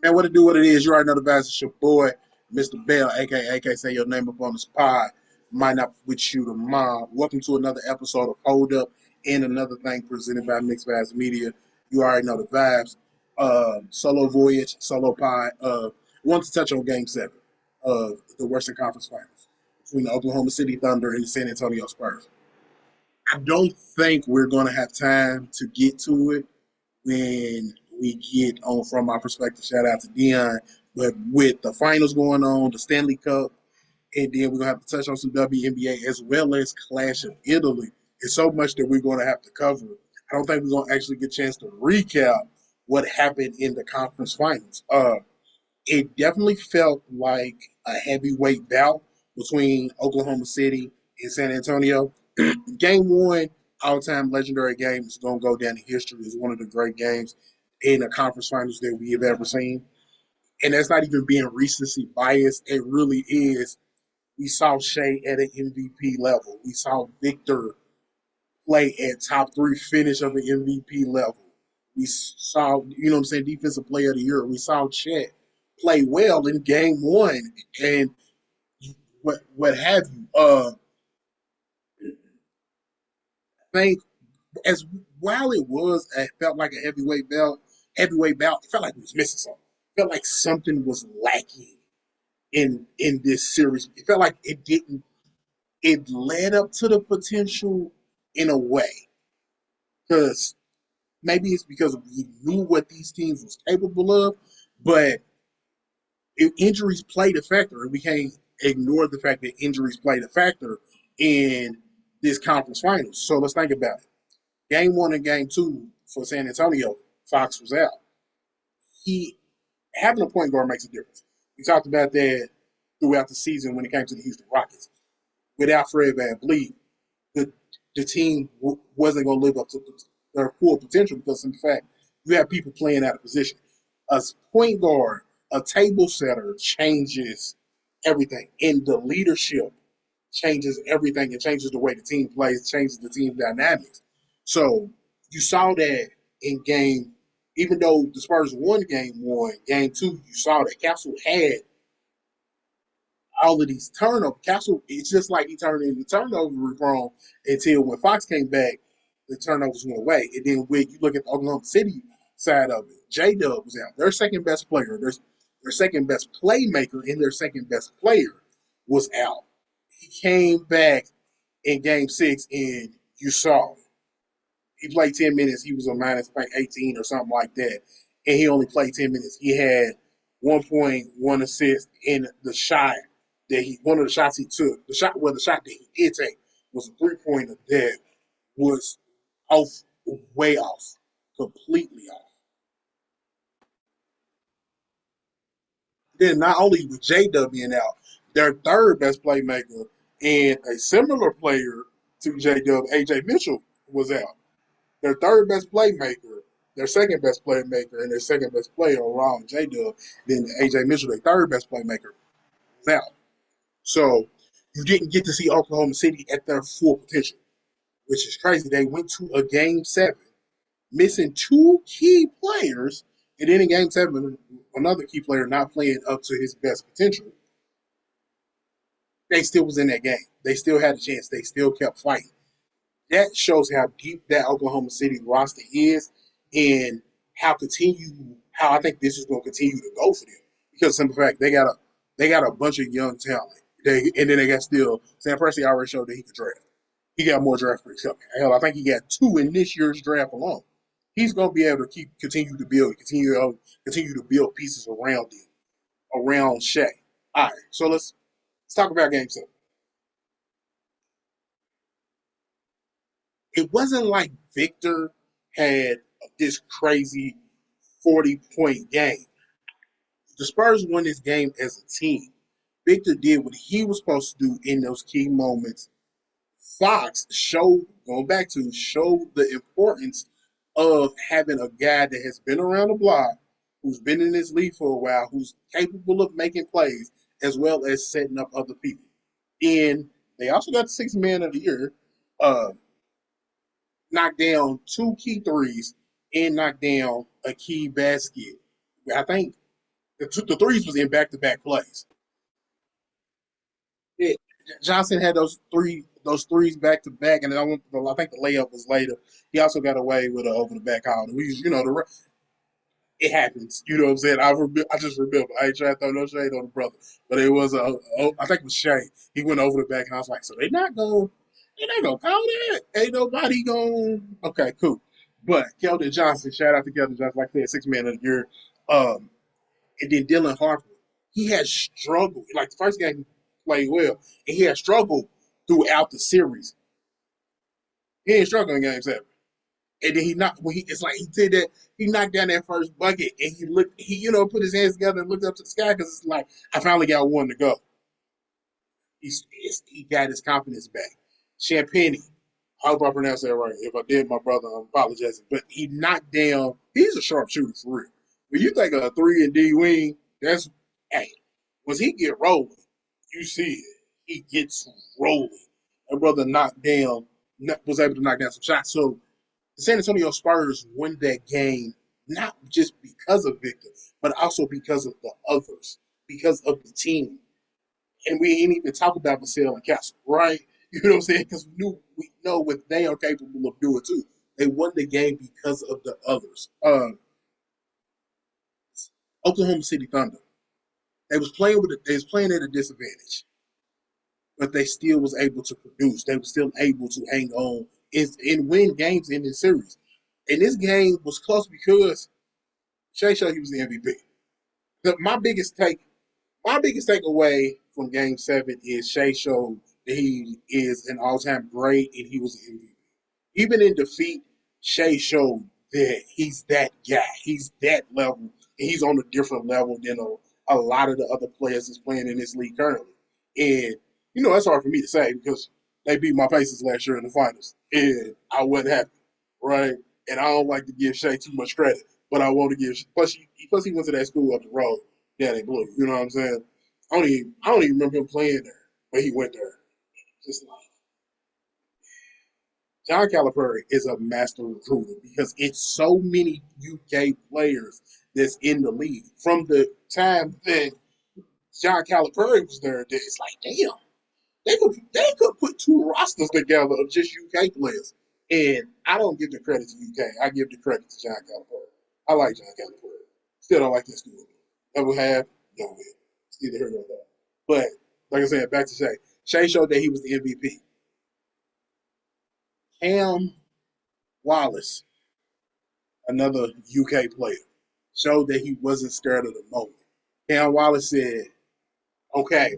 Man, what it do, what it is, you already know the vibes. It's your boy, Mr. Bell, aka say your name up on the spot. Might not with you tomorrow. Welcome to another episode of Hold Up and another thing presented by Mixed Vibes Media. You already know the vibes. Solo voyage, solo pie. Want to touch on Game 7 of the Western Conference Finals between the Oklahoma City Thunder and the San Antonio Spurs. I don't think we're going to have time to get to it when we get on from our perspective. Shout out to Dion. But with the finals going on, the Stanley Cup, and then we're gonna have to touch on some WNBA as well as Clash of Italy. It's so much that we're gonna have to cover. I don't think we're gonna actually get a chance to recap what happened in the conference finals. It definitely felt like a heavyweight bout between Oklahoma City and San Antonio. Game one, all-time legendary game, is going to go down in history as one of the great games in the conference finals that we have ever seen. And that's not even being recency bias. It really is. We saw Shai at an MVP level. We saw Victor play at top three finish of an MVP level. We saw, defensive player of the year. We saw Chet play well in game one and what have you. I think as while it felt like a heavyweight belt, it felt like it was missing something. It felt like something was lacking in this series. It felt like it didn't. It led up to the potential in a way because maybe it's because we knew what these teams was capable of, but injuries played a factor, and we can't ignore the fact that injuries played a factor in this conference finals. So let's think about it. Game one and game two for San Antonio, Fox was out. He Having a point guard makes a difference. We talked about that throughout the season when it came to the Houston Rockets. Without Fred VanVleet, the the team wasn't going to live up to their full potential because, in fact, you have people playing out of position. A point guard, a table setter changes everything, and the leadership changes everything. It changes the way the team plays, changes the team dynamics. So you saw that in game, even though the Spurs won game one, game two, you saw that Castle had all of these turnovers. Castle, it's just like he turned into turnover prone until when Fox came back, the turnovers went away. And then when you look at the Oklahoma City side of it, J Dub was out. Their second best player, their second best playmaker, and their second best player was out. He came back in game six, and you saw it. He played 10 minutes. He was a minus like 18 or something like that. And he only played 10 minutes. He had 1 point, 1 assist in the shot one of the shots he took. The shot that he did take was a 3 pointer that was off, way off, completely off. Then not only with J being out, their third best playmaker and a similar player to J Dub, AJ Mitchell, was out. Their third best playmaker, their second best playmaker, and their second best player around J Dub, then AJ Mitchell, their third best playmaker, was out. So you didn't get to see Oklahoma City at their full potential, which is crazy. They went to a game seven, missing two key players, and then in game seven, another key player not playing up to his best potential. They still was in that game. They still had a chance. They still kept fighting. That shows how deep that Oklahoma City roster is and how I think this is going to continue to go for them. Because in fact, they got a bunch of young talent. And then they got still Sam Presti already showed that he could draft. He got more draft picks coming. Hell, I think he got two in this year's draft alone. He's going to be able to continue to build pieces around him, around Shai. All right, so let's talk about Game 7. It wasn't like Victor had this crazy 40-point game. The Spurs won this game as a team. Victor did what he was supposed to do in those key moments. Fox showed the importance of having a guy that has been around the block, who's been in this league for a while, who's capable of making plays, as well as setting up other people. And they also got the sixth man of the year, uh, knocked down two key threes and knocked down a key basket. I think The threes was in back to back plays. Yeah, Johnson had those threes back to back, and then I think the layup was later. He also got away with an over the back out. It happens. You know what I'm saying? I just remember. I ain't trying to throw no shade on the brother, but it was I think it was Shai. He went over the back, and I was like, so they not gonna call that. Ain't nobody going. Okay, cool. But Keldon Johnson, shout out to Keldon Johnson, like I said, 6 man of the year. Um, and then Dylan Harper, he has struggled. Like the first game, he played well, and he has struggled throughout the series. He ain't struggling in game 7. And then he knocked when he it's like he did that, he knocked down that first bucket and put his hands together and looked up to the sky because it's like I finally got one to go. He got his confidence back. Champagne, I hope I pronounced that right. If I did, my brother, I'm apologizing. But he knocked down. He's a sharpshooter for real. When you think of a 3 and D wing, that's hey. Once he get rolling, you see it. He gets rolling. My brother was able to knock down some shots. So the San Antonio Spurs win that game not just because of Victor, but also because of the others, because of the team. And we ain't even talk about Vassell and Castle, right? You know what I'm saying? Because we know what they are capable of doing too. They won the game because of the others. Oklahoma City Thunder. They was playing at a disadvantage, but they still was able to produce. They were still able to hang on and win games in this series. And this game was close because Shai showed he was the MVP. My biggest takeaway from Game 7 is Shai showed that he is an all-time great and he was the MVP. Even in defeat, Shai showed that he's that guy. He's that level, and he's on a different level than a lot of the other players that's playing in this league currently. And that's hard for me to say because they beat my Pacers last year in the finals, and I wasn't happy, right? And I don't like to give Shai too much credit, but I want to give. Plus he went to that school up the road, down in Blue. You know what I'm saying? I don't even remember him playing there, but he went there. Just like John Calipari is a master recruiter because it's so many UK players that's in the league. From the time that John Calipari was there, it's like, damn, they could put two rosters together of just UK players. And I don't give the credit to UK. I give the credit to John Calipari. I like John Calipari. Still don't like this school. Never have, never will. Still hear about that. But like I said, back to Shai. Shai showed that he was the MVP. Cam Wallace, another UK player, showed that he wasn't scared of the moment. Cam Wallace said, "Okay,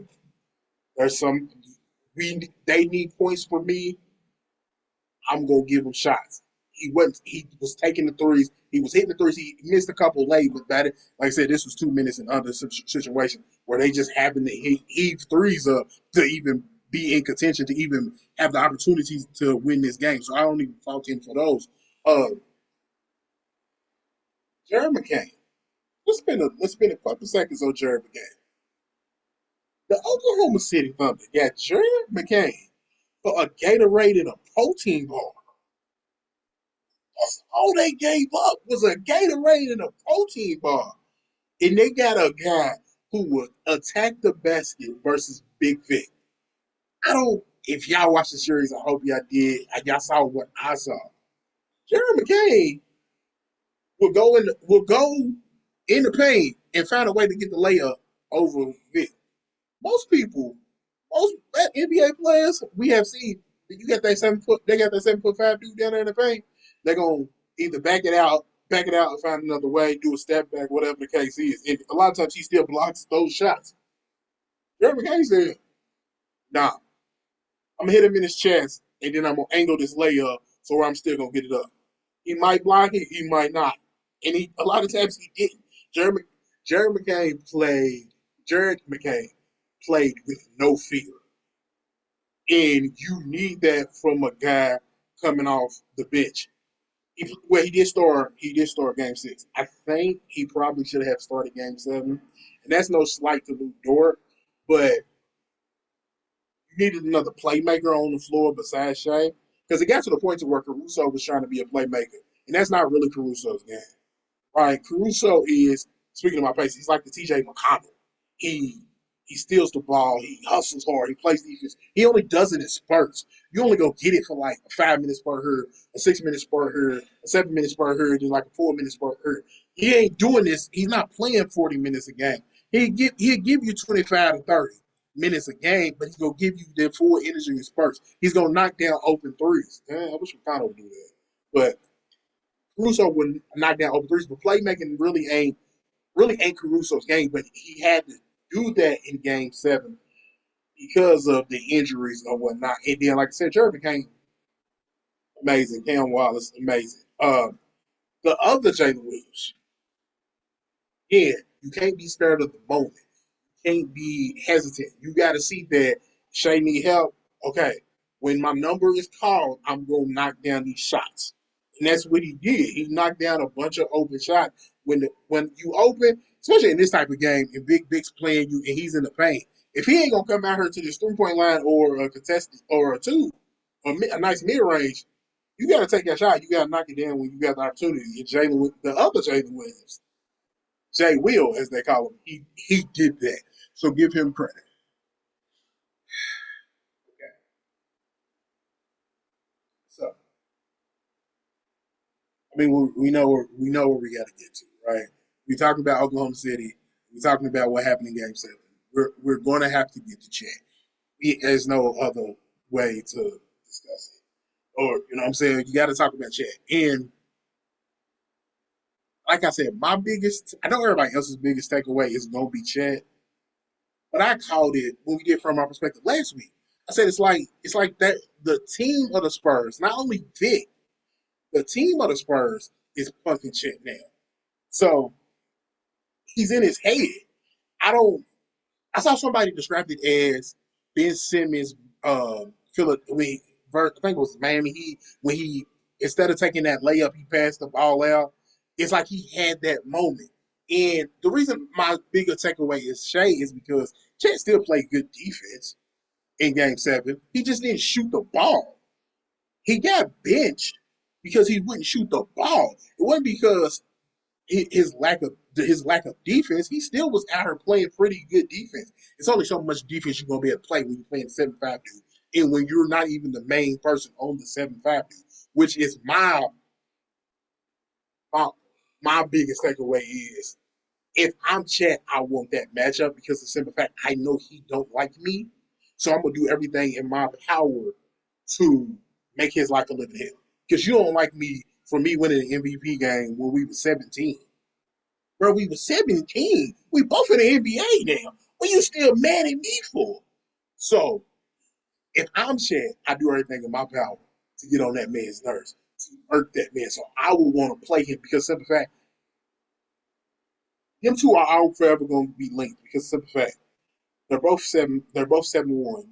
there's some they need points for me. I'm gonna give them shots." He was taking the threes. He was hitting the threes. He missed a couple late, but that like I said, this was 2 minutes and under situation where they just happened to heave threes up to even be in contention to even have the opportunities to win this game. So I don't even fault him for those. Uh, Jared McCain. Let's spend a couple seconds on Jared McCain. The Oklahoma City Thunder got Jared McCain for a Gatorade and a protein bar. That's all they gave up was a Gatorade and a protein bar. And they got a guy who would attack the basket versus Big Vic. I don't. If y'all watched the series, I hope y'all did. Y'all saw what I saw. Jared McCain will go in the paint and find a way to get the layup over Vic. Most people, most NBA players we have seen, you got that 7 foot, they got that 7'5" dude down there in the paint. They're gonna either back it out, and find another way, do a step back, whatever the case is. And a lot of times he still blocks those shots. Jeremy McCain said, "Nah, I'm gonna hit him in his chest, and then I'm gonna angle this layup so I'm still gonna get it up. He might block it, he might not, and a lot of times he didn't. Jeremy Jerry McCain played. Jared McCain played with no fear, and you need that from a guy coming off the bench. He did start. He did start Game 6. I think he probably should have started Game 7, and that's no slight to Luke Dort, but you needed another playmaker on the floor besides Shai because it got to the point to where Caruso was trying to be a playmaker, and that's not really Caruso's game. Right? Caruso is speaking of my pace, he's like the TJ McConnell. He he steals the ball, he hustles hard, he plays defense. He only does it in spurts. You only go get it for like a 5 minute spurt here, a 6 minute spurt here, a 7 minute spurt here, just like a 4 minute spurt here. He ain't doing this. He's not playing 40 minutes a game. He'll give you 25 to 30 minutes a game, but he's gonna give you the full energy in spurts. He's gonna knock down open threes. I wish McConnell would do that, but Caruso would knock down open threes. But playmaking really ain't Caruso's game, but he had to do that in game 7 because of the injuries or whatnot. And then, like I said, Jerry became amazing. Cam Wallace, amazing. The other Jalen Williams, yeah, you can't be scared of the moment. You can't be hesitant. You got to see that Shai need help. Okay, when my number is called, I'm going to knock down these shots. And that's what he did. He knocked down a bunch of open shots. When you open, especially in this type of game, and Big's playing you and he's in the paint, if he ain't gonna come out here to this 3 point line or a contested or a two, a nice mid range, you got to take that shot. You got to knock it down when you got the opportunity. And the other Jalen Williams, Jay Will, as they call him, he did that. So give him credit. Okay. So I mean, we know where we got to get to, right? We talking about Oklahoma City. We're talking about what happened in Game 7. We're going to have to get to check. There's no other way to discuss it. Or you know what I'm saying? You got to talk about check. And like I said, I know everybody else's biggest takeaway is going to be Chet, but I called it when we did from our perspective last week. I said it's like that the team of the Spurs, not only Vic, the team of the Spurs is punking Chet now. So he's in his head. I don't. I saw somebody describe it as Ben Simmons. Philip, I think it was Miami. When he instead of taking that layup, he passed the ball out. It's like he had that moment. And the reason my bigger takeaway is Shai is because Chet still played good defense in Game 7. He just didn't shoot the ball. He got benched because he wouldn't shoot the ball. It wasn't because his lack of defense, he still was out here playing pretty good defense. It's only so much defense you're gonna be able to play when you're playing 7-5 dude, and when you're not even the main person on the 7-5 dude, which is my my biggest takeaway is if I'm Chet, I want that matchup because the simple fact I know he don't like me, so I'm gonna do everything in my power to make his life a living hell. Because you don't like me for me winning an MVP game when we were 17. Bro, we were 17. We both in the NBA now. What you still mad at me for? So if I'm Shaq, I do everything in my power to get on that man's nerves, to hurt that man. So I would want to play him because simple fact, them two are all forever going to be linked because simple fact, they're both 71. Of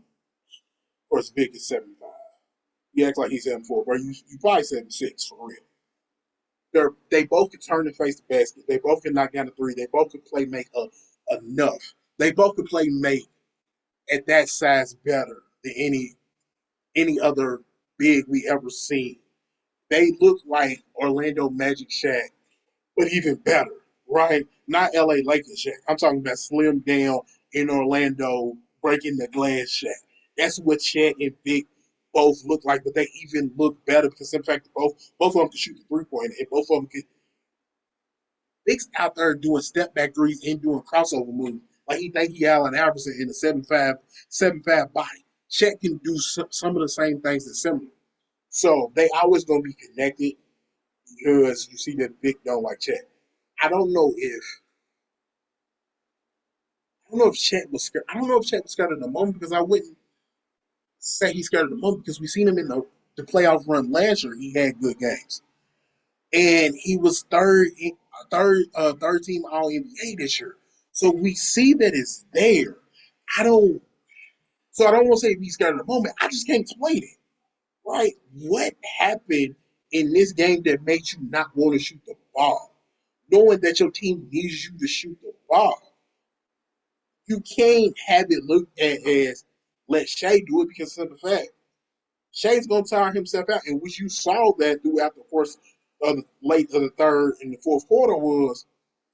course, Vic is 75. He acts like he's 74, bro. You probably 76 for real. They both can turn and face the basket. They both can knock down the three. They both can play make enough. They both can play make at that size better than any other big we ever seen. They look like Orlando Magic Shaq, but even better, right? Not LA Lakers Shaq. I'm talking about slim down in Orlando, breaking the glass Shaq. That's what Shaq and Vic both look like, but they even look better because in fact both of them can shoot the 3 point, and both of them can. Vic's out there doing step back threes and doing crossover moves. Like he think he Allen Iverson in a 7'5" body. Chet can do some of the same things that's similar. So they always gonna be connected because you see that Vic don't like Chet. I don't know if Chet was scared. I don't know if Chet was scared of the moment because I wouldn't say he's scared of the moment because we seen him in the playoff run last year. He had good games, and he was third team All NBA this year. So we see that it's there. I don't. So I don't want to say if he's scared of the moment. I just can't explain it. Right? What happened in this game that made you not want to shoot the ball? Knowing that your team needs you to shoot the ball. You can't have it looked at as let Shai do it because of the fact Shai's gonna tire himself out, and which you saw that throughout the course of the late of the third and the fourth quarter was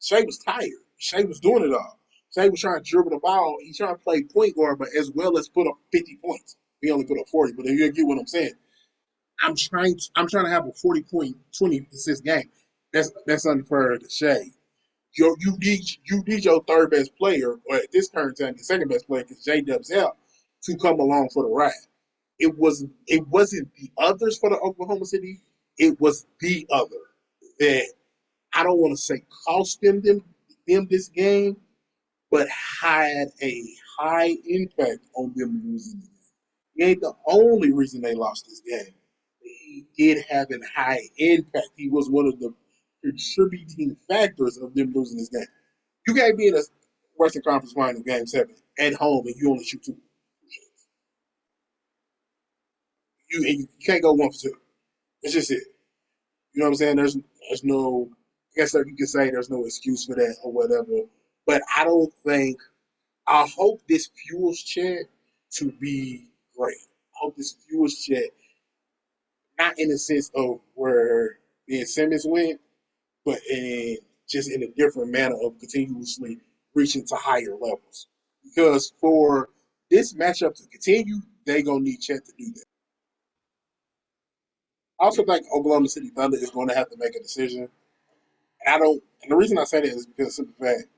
Shai was tired. Shai was doing it all. Shai was trying to dribble the ball. He's trying to play point guard, but as well as put up 50 points. He only put up 40, but you get what I'm saying. I'm trying to have a 40-point, 20 assist game. That's unfair to Shai. You need your third best player, or at this current time, the second best player, because J Dub's out, to come along for the ride. It wasn't the others for the Oklahoma City. It was the other that I don't want to say cost them this game, but had a high impact on them losing the game. He ain't the only reason they lost this game. He did have a high impact. He was one of the contributing factors of them losing this game. You can't be in a Western Conference Final Game 7 at home and you only shoot two. You can't go 1 for 2. It's just it. You know what I'm saying? There's no, I guess you can say there's no excuse for that or whatever. But I don't think, I hope this fuels Chet to be great. I hope this fuels Chet, not in the sense of where Ben Simmons went, but just in a different manner of continuously reaching to higher levels. Because for this matchup to continue, they're going to need Chet to do that. I also think Oklahoma City Thunder is going to have to make a decision. And I don't, and the reason I say that is because of the fact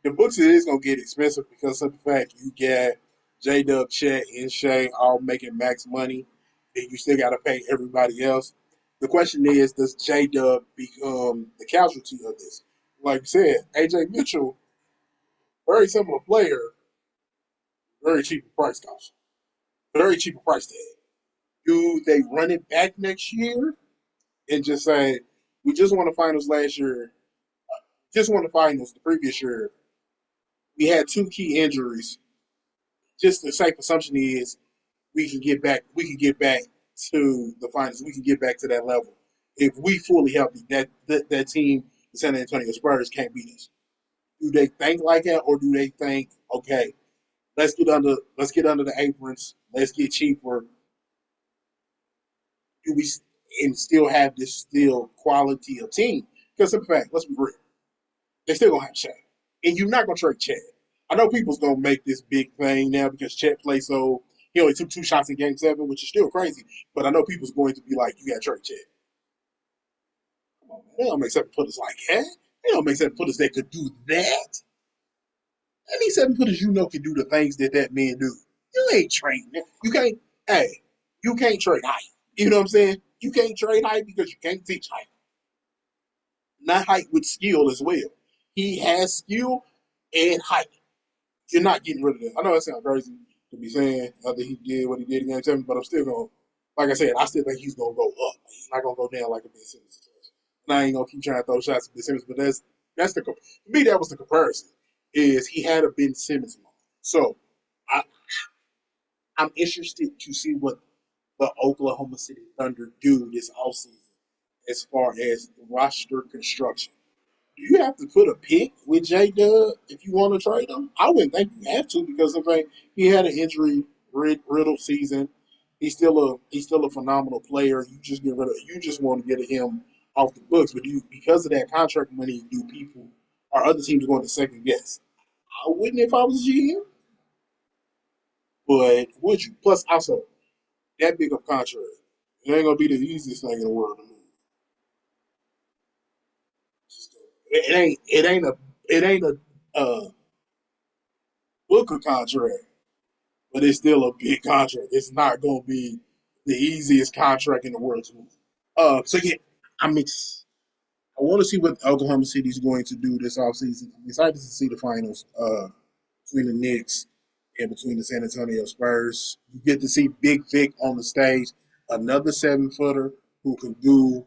the books is going to get expensive because of the fact you get J Dub, Chet, and Shea all making max money, and you still got to pay everybody else. The question is, does J Dub become the casualty of this? Like you said, AJ Mitchell, very similar player, very cheap price cost, very cheap price tag. Do they run it back next year and just say, we just won the finals last year, just won the finals the previous year? We had two key injuries. Just the safe assumption is we can get back. We can get back to the finals. We can get back to that level if we fully healthy. That team, the San Antonio Spurs, can't beat us. Do they think like that, or do they think, okay, let's get under the aprons, let's get cheaper? Do we and still have this still quality of team? Because in fact, let's be real, they still gonna have Shaq, and you're not gonna trade Chad. I know people's gonna make this big thing now because Chet played so. He only took 2 shots in Game 7, which is still crazy. But I know people's going to be like, "You got to trade Chet." Come on, man. They don't make 7 footers like that. They don't make 7 footers that could do that. Any 7 footers can do the things that that man do. You ain't trading it. You can't. Hey, you can't trade height. You know what I'm saying? You can't trade height because you can't teach height. Not height with skill as well. He has skill and height. You're not getting rid of that. I know that sounds crazy to be saying after he did what he did in Game 7, but I'm still going to, like I said, I still think he's going to go up. He's not going to go down like a Ben Simmons situation. And I ain't going to keep trying to throw shots at Ben Simmons, but that's to me, that was the comparison, is he had a Ben Simmons moment. So I, I'm interested to see what the Oklahoma City Thunder do this offseason as far as roster construction. Do you have to put a pick with J Dub if you want to trade him? I wouldn't think you have to because in fact he had an injury riddled season. He's still a phenomenal player. You just want to get him off the books, but you because of that contract money, do people or other teams going to second guess? I wouldn't if I was GM, but would you? Plus, also that big of contract, it ain't gonna be the easiest thing in the world to move. It ain't a Booker contract, but it's still a big contract. It's not going to be the easiest contract in the world to move. So yeah, I'm I want to see what Oklahoma City is going to do this offseason. I'm excited to see the finals between the Knicks and between the San Antonio Spurs. You get to see Big Vic on the stage, another 7 footer who can do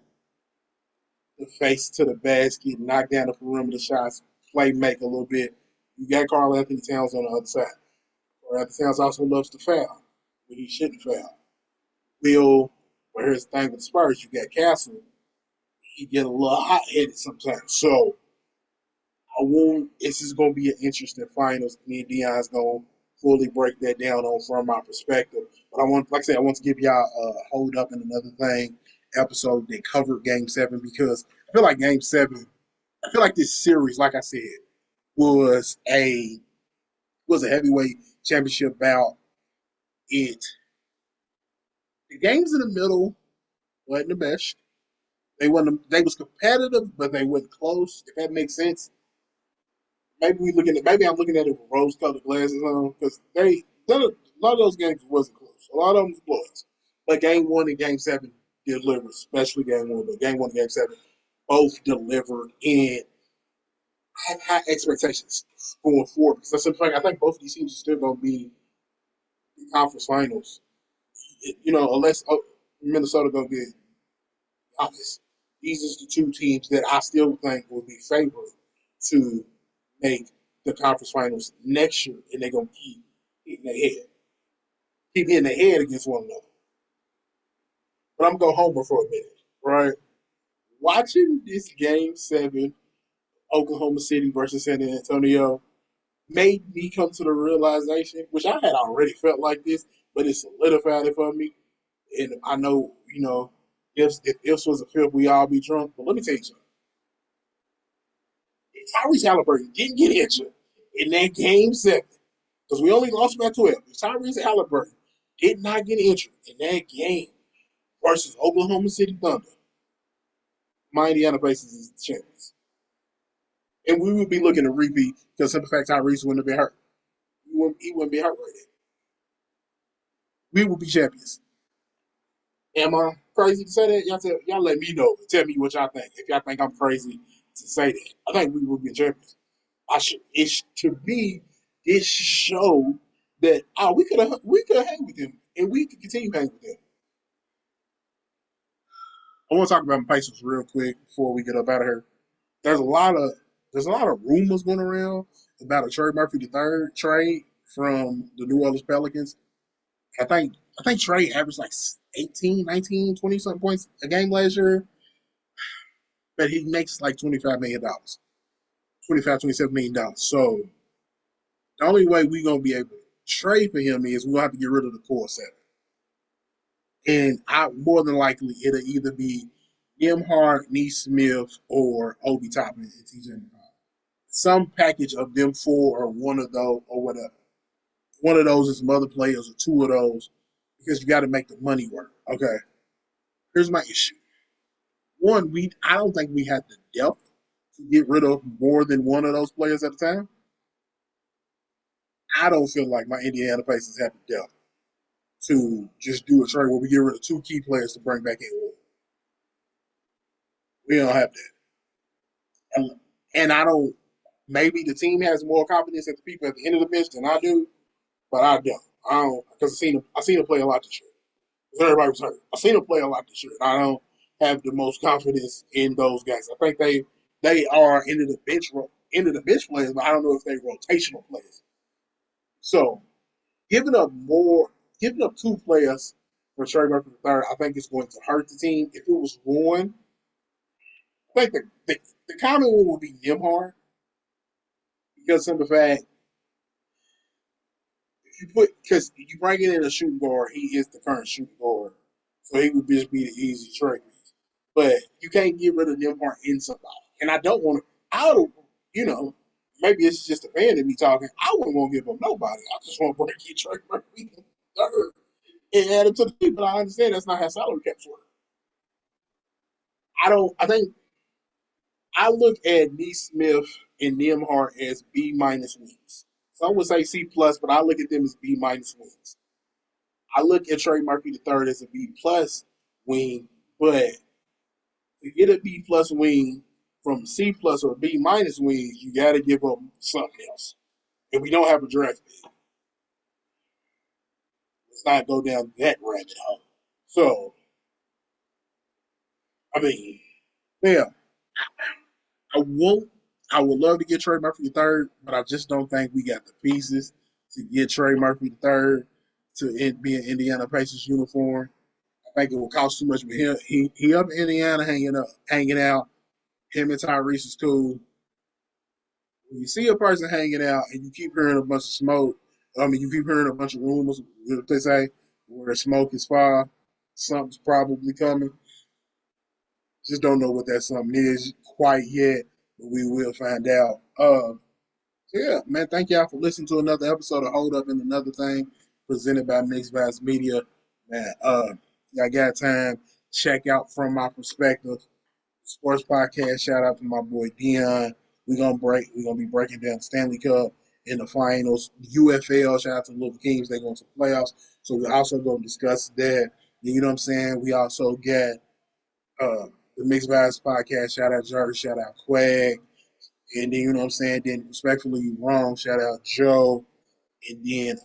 the face to the basket, knock down the perimeter shots, play make a little bit. You got Karl Anthony Towns on the other side. Karl Anthony Towns also loves to foul, but he shouldn't foul. Bill, well, here's the thing with the Spurs, you got Castle. He get a little hot headed sometimes. So I won't. This is going to be an interesting finals. Me and Dion's going to fully break that down on from my perspective. But like I said, I want to give y'all a hold up and another thing episode that covered Game 7 because I feel like Game 7 I feel like this series, like I said, was a was a heavyweight championship bout. It the games in the middle wasn't the best. They wasn't. They was competitive, but they weren't close. If that makes sense. Maybe I'm looking at it with rose-colored glasses on because a lot of those games wasn't close. A lot of them was, but game one and game seven delivered, especially game one. But game one and game seven both delivered and had high expectations going forward. Because that's something I think both of these teams are still going to be in conference finals. Unless Minnesota going to get honest. These are the two teams that I still think will be favored to make the conference finals next year, and they're gonna keep hitting their head against one another. But I'm gonna go Homer for a minute, right? Watching this game seven, Oklahoma City versus San Antonio, made me come to the realization, which I had already felt like this, but it solidified it for me. And I know, if this was a fifth, we all be drunk. But let me tell you something. Tyrese Halliburton didn't get injured in that game seven because we only lost by 12. Tyrese Halliburton did not get injured in that game versus Oklahoma City Thunder. My Indiana Pacers is the champions. And we would be looking to repeat because of the fact Tyrese wouldn't have been hurt. He wouldn't be hurt right now. We would be champions. Am I crazy to say that? Y'all let me know. Tell me what y'all think. If y'all think I'm crazy to say that. I think we would be champions. To me, it showed that we could hang with them and we could continue hanging with them. I want to talk about my Pacers real quick before we get up out of here. There's a lot of there's a lot of rumors going around about a Trey Murphy the third trade from the New Orleans Pelicans. I think Trey averaged like 18, 19, 20 something points a game last year, but he makes like $25 million, 25, $27 million. So the only way we're gonna be able to trade for him is we'll have to get rid of the core seven. And more than likely it'll either be Nimhart, Neesmith, or Obi Toppin and TJ McConnell. Some package of them four or one of those or whatever. One of those is some other players or two of those because you got to make the money work. Okay. Here's my issue. One, I don't think we had the depth to get rid of more than one of those players at a time. I don't feel like my Indiana Pacers have the depth to just do a trade where we get rid of two key players to bring back in one. We don't have that. And I don't. Maybe the team has more confidence in the people at the end of the bench than I do, but I don't. I don't because I seen him play a lot this year. Everybody was hurt. I seen him play a lot this year. I don't have the most confidence in those guys. I think they are into the bench players, but I don't know if they're rotational players. So giving up more, giving up two players for Trey Murphy third, I think it's going to hurt the team. If it was one, I think the common one would be Nimhard because of the fact because you bring in a shooting guard, he is the current shooting guard, so he would just be the easy trade. But you can't get rid of Nimhart in somebody, and I don't want to. I don't, you know, maybe it's just a fan of me talking. I wouldn't want to give him nobody. I just want to bring you Trey Murphy third and add him to the team. But I understand that's not how salary caps work. I don't. I think I look at Neesmith and Nimhart as B minus wings. Some would say C plus, but I look at them as B minus wings. I look at Trey Murphy the third as a B plus wing, but to get a B plus wing from C plus or B minus wings, you got to give them something else. And we don't have a draft pick. Let's not go down that rabbit hole. So, I mean, yeah, I won't. I would love to get Trey Murphy the third, but I just don't think we got the pieces to get Trey Murphy the third to be an Indiana Pacers uniform. I think it will cost too much. But he up in Indiana hanging out. Him and Tyrese is cool. When you see a person hanging out and you keep hearing a bunch of smoke, you keep hearing a bunch of rumors, what they say, where smoke is fire, something's probably coming. Just don't know what that something is quite yet. We will find out. Yeah, man, thank y'all for listening to another episode of Hold Up and Another Thing presented by Mixed Vibes Media. Man, y'all got time, check out From My Perspective Sports Podcast. Shout out to my boy Dion. We're gonna be breaking down Stanley Cup in the finals. UFL, shout out to the Little Kings, they going to the playoffs. So we're also gonna discuss that. You know what I'm saying? We also got the Mixed Vibes Podcast, shout out Jerry, shout out Quag. And then you know what I'm saying? Then respectfully wrong, shout out Joe. And then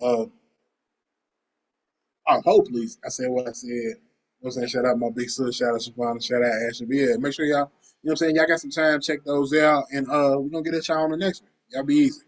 hopefully I said what I said. You know what I'm saying? Shout out my big sis, shout out Shavana, shout out Ashley. But yeah, make sure y'all, you know what I'm saying, y'all got some time, check those out, and we're gonna get at y'all on the next one. Y'all be easy.